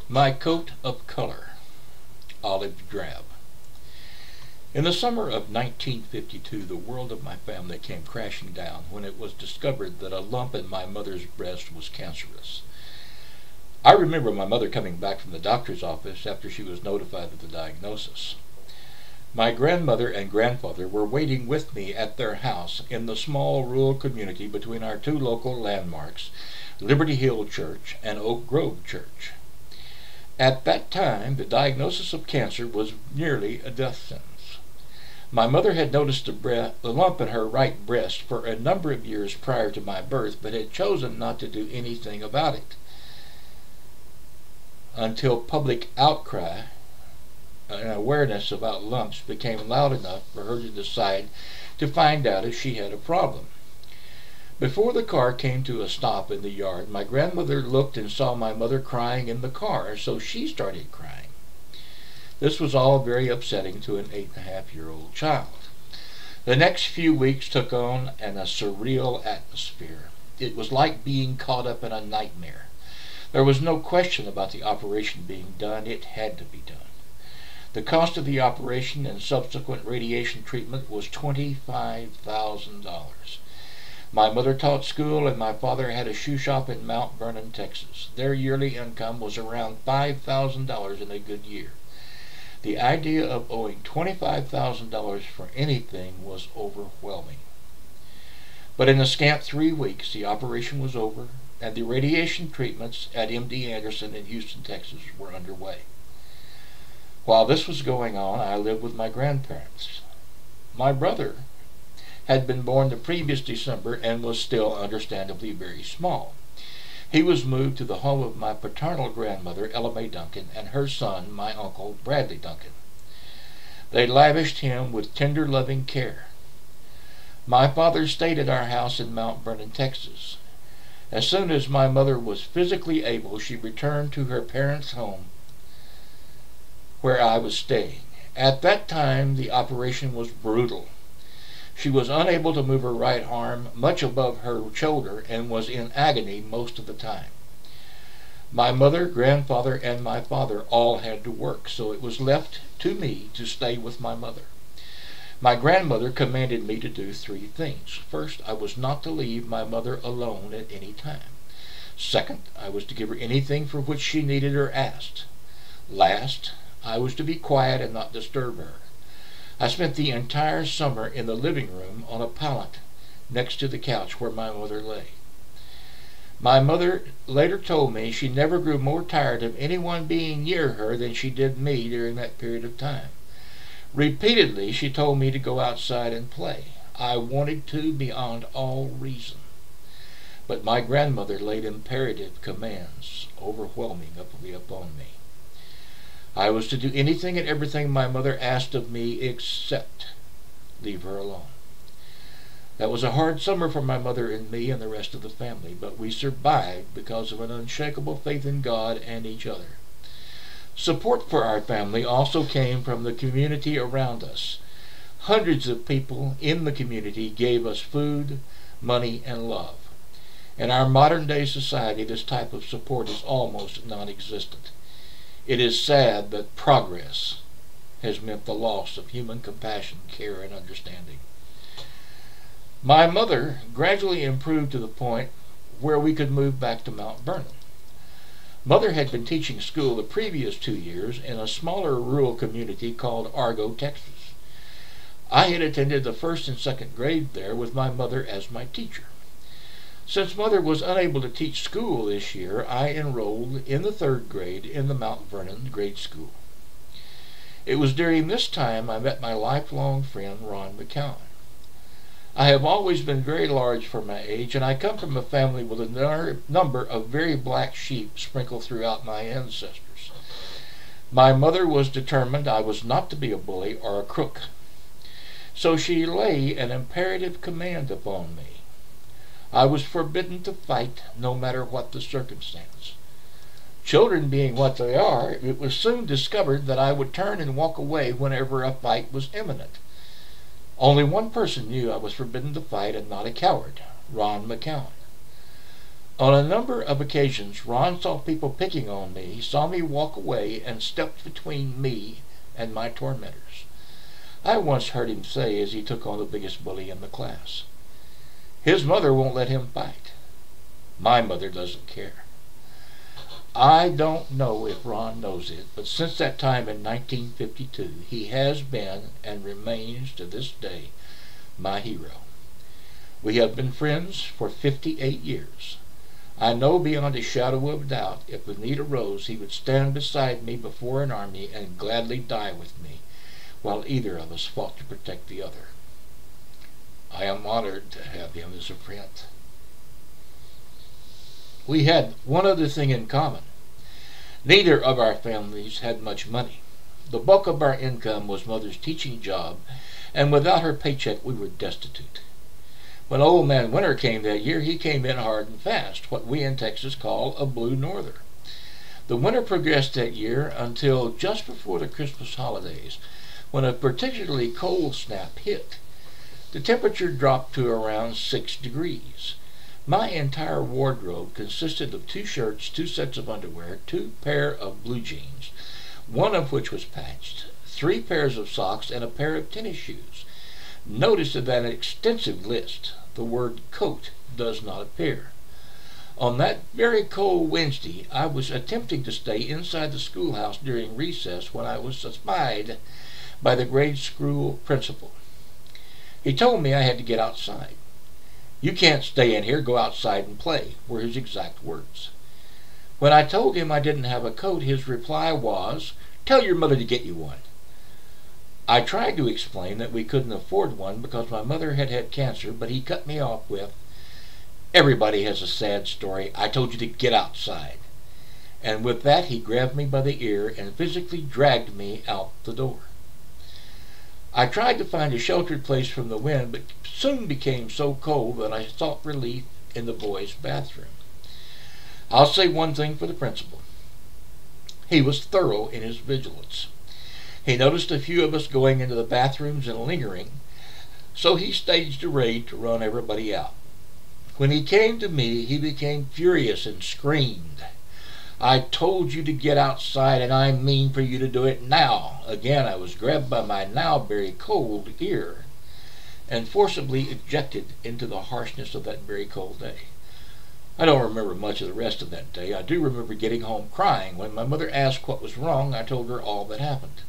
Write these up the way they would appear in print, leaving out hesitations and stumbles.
My coat of color, olive drab. In the summer of 1952, the world of my family came crashing down when it was discovered that a lump in my mother's breast was cancerous. I remember my mother coming back from the doctor's office after she was notified of the diagnosis. My grandmother and grandfather were waiting with me at their house in the small rural community between our two local landmarks, Liberty Hill Church and Oak Grove Church. At that time, the diagnosis of cancer was nearly a death sentence. My mother had noticed a lump in her right breast for a number of years prior to my birth, but had chosen not to do anything about it until public outcry and awareness about lumps became loud enough for her to decide to find out if she had a problem. Before the car came to a stop in the yard, my grandmother looked and saw my mother crying in the car, so she started crying. This was all very upsetting to an 8.5-year-old child. The next few weeks took on a surreal atmosphere. It was like being caught up in a nightmare. There was no question about the operation being done. It had to be done. The cost of the operation and subsequent radiation treatment was $25,000. My mother taught school and my father had a shoe shop in Mount Vernon, Texas. Their yearly income was around $5,000 in a good year. The idea of owing $25,000 for anything was overwhelming. But in a scant 3 weeks, the operation was over and the radiation treatments at MD Anderson in Houston, Texas were underway. While this was going on, I lived with my grandparents. My brother had been born the previous December and was still understandably very small. He was moved to the home of my paternal grandmother, Ella Mae Duncan, and her son, my uncle, Bradley Duncan. They lavished him with tender, loving care. My father stayed at our house in Mount Vernon, Texas. As soon as my mother was physically able, she returned to her parents' home where I was staying. At that time, the operation was brutal. She was unable to move her right arm much above her shoulder and was in agony most of the time. My mother, grandfather, and my father all had to work, so it was left to me to stay with my mother. My grandmother commanded me to do 3 things. First, I was not to leave my mother alone at any time. Second, I was to give her anything for which she needed or asked. Last, I was to be quiet and not disturb her. I spent the entire summer in the living room on a pallet next to the couch where my mother lay. My mother later told me she never grew more tired of anyone being near her than she did me during that period of time. Repeatedly, she told me to go outside and play. I wanted to beyond all reason. But my grandmother laid imperative commands overwhelmingly upon me. I was to do anything and everything my mother asked of me except leave her alone. That was a hard summer for my mother and me and the rest of the family, but we survived because of an unshakable faith in God and each other. Support for our family also came from the community around us. Hundreds of people in the community gave us food, money, and love. In our modern-day society, this type of support is almost non-existent. It is sad that progress has meant the loss of human compassion, care, and understanding. My mother gradually improved to the point where we could move back to Mount Vernon. Mother had been teaching school the previous 2 years in a smaller rural community called Argo, Texas. I had attended the 1st and 2nd grade there with my mother as my teacher. Since Mother was unable to teach school this year, I enrolled in the 3rd grade in the Mount Vernon grade school. It was during this time I met my lifelong friend, Ron McCowan. I have always been very large for my age, and I come from a family with a number of very black sheep sprinkled throughout my ancestors. My mother was determined I was not to be a bully or a crook, so she lay an imperative command upon me. I was forbidden to fight, no matter what the circumstance. Children being what they are, it was soon discovered that I would turn and walk away whenever a fight was imminent. Only one person knew I was forbidden to fight and not a coward, Ron McCowan. On a number of occasions, Ron saw people picking on me. He saw me walk away and stepped between me and my tormentors. I once heard him say as he took on the biggest bully in the class, "His mother won't let him fight. My mother doesn't care." I don't know if Ron knows it, but since that time in 1952, he has been and remains to this day my hero. We have been friends for 58 years. I know beyond a shadow of doubt if the need arose, he would stand beside me before an army and gladly die with me, while either of us fought to protect the other. I am honored to have him as a friend. We had one other thing in common. Neither of our families had much money. The bulk of our income was Mother's teaching job, and without her paycheck we were destitute. When Old Man Winter came that year, he came in hard and fast, what we in Texas call a blue norther. The winter progressed that year until just before the Christmas holidays, when a particularly cold snap hit. The temperature dropped to around 6 degrees. My entire wardrobe consisted of 2 shirts, 2 sets of underwear, 2 pair of blue jeans, one of which was patched, 3 pairs of socks, and a pair of tennis shoes. Notice that an extensive list, the word coat does not appear. On that very cold Wednesday, I was attempting to stay inside the schoolhouse during recess when I was spied by the grade school principal. He told me I had to get outside. "You can't stay in here, go outside and play," were his exact words. When I told him I didn't have a coat, his reply was, "Tell your mother to get you one." I tried to explain that we couldn't afford one because my mother had had cancer, but he cut me off with, "Everybody has a sad story. I told you to get outside." And with that he grabbed me by the ear and physically dragged me out the door. I tried to find a sheltered place from the wind, but soon became so cold that I sought relief in the boys' bathroom. I'll say one thing for the principal. He was thorough in his vigilance. He noticed a few of us going into the bathrooms and lingering, so he staged a raid to run everybody out. When he came to me, he became furious and screamed, "I told you to get outside, and I mean for you to do it now." Again, I was grabbed by my now very cold ear and forcibly ejected into the harshness of that very cold day. I don't remember much of the rest of that day. I do remember getting home crying. When my mother asked what was wrong, I told her all that happened.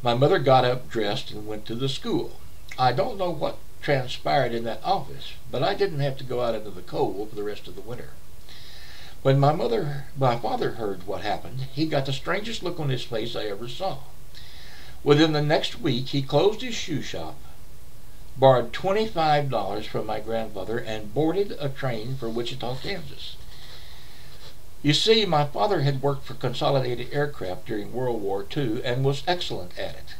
My mother got up, dressed, and went to the school. I don't know what transpired in that office, but I didn't have to go out into the cold for the rest of the winter. When my father heard what happened, he got the strangest look on his face I ever saw. Within the next week, he closed his shoe shop, borrowed $25 from my grandfather, and boarded a train for Wichita, Kansas. You see, my father had worked for Consolidated Aircraft during World War II and was excellent at it.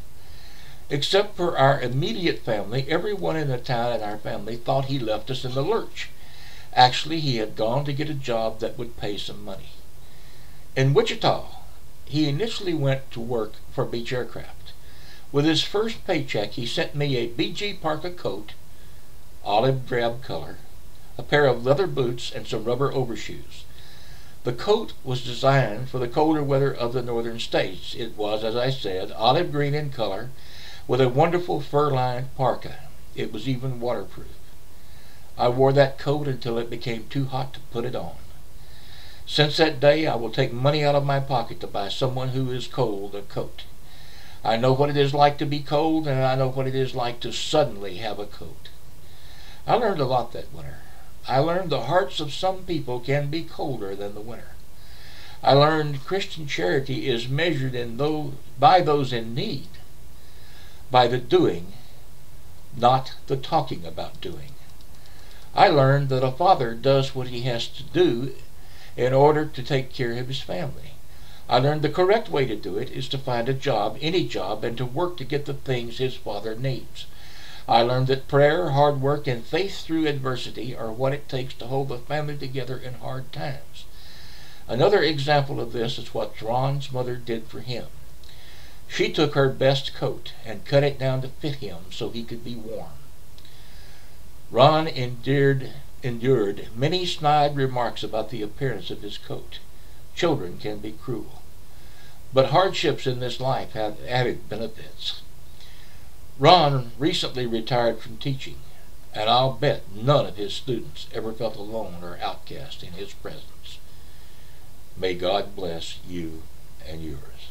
Except for our immediate family, everyone in the town and our family thought he left us in the lurch. Actually, he had gone to get a job that would pay some money. In Wichita, he initially went to work for Beech Aircraft. With his first paycheck, he sent me a BG Parka coat, olive drab color, a pair of leather boots, and some rubber overshoes. The coat was designed for the colder weather of the northern states. It was, as I said, olive green in color with a wonderful fur-lined parka. It was even waterproof. I wore that coat until it became too hot to put it on. Since that day, I will take money out of my pocket to buy someone who is cold a coat. I know what it is like to be cold, and I know what it is like to suddenly have a coat. I learned a lot that winter. I learned the hearts of some people can be colder than the winter. I learned Christian charity is measured by those in need, by the doing, not the talking about doing. I learned that a father does what he has to do in order to take care of his family. I learned the correct way to do it is to find a job, any job, and to work to get the things his father needs. I learned that prayer, hard work, and faith through adversity are what it takes to hold the family together in hard times. Another example of this is what Ron's mother did for him. She took her best coat and cut it down to fit him so he could be warm. Ron endured endured many snide remarks about the appearance of his coat. Children can be cruel. But hardships in this life have added benefits. Ron recently retired from teaching, and I'll bet none of his students ever felt alone or outcast in his presence. May God bless you and yours.